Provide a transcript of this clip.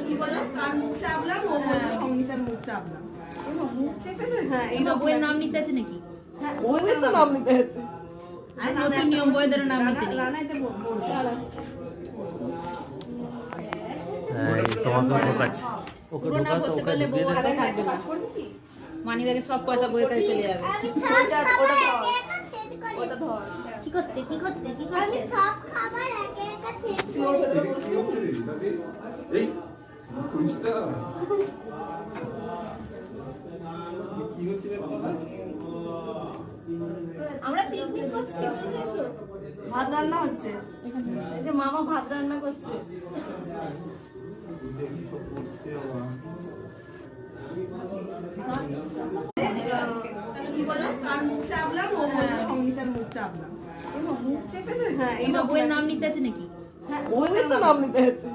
কি বলে কার মুখ চাপলাম ও সংগীতার মুখ চাপলাম মুখ চেপে হ্যাঁ এই বইয়ের নাম নিতে আছে নাকি হ্যাঁ বইয়ের তো নাম নিতে আছে আর নতুন নিয়ম বইয়ের নাম নিতে নেই রানাইতে বলবো এই তোমাকে ঢোকাচ্ছি ওকে ঢোকাতে ওকে ঢুকিয়ে দে মানি ব্যাগে সব পয়সা বইয়ের কাছে চলে যাবে ওটা ধর কি করতে আমি সব খাবার একা একা এই কৃষ্ণা কি হচ্ছে রে দাদা আমরা পিকনিক করছি চলে এসো ভাত রান্না হচ্ছে এই যে মামা ভাত রান্না করছে কি বলে কার মুখ চাপলাম ও সংগীতার মুখ চাপলাম মুখ চেপে হ্যাঁ এই বইয়ের নাম নিতে আছে নাকি হ্যাঁ বইয়ের তো নাম নিতে আছে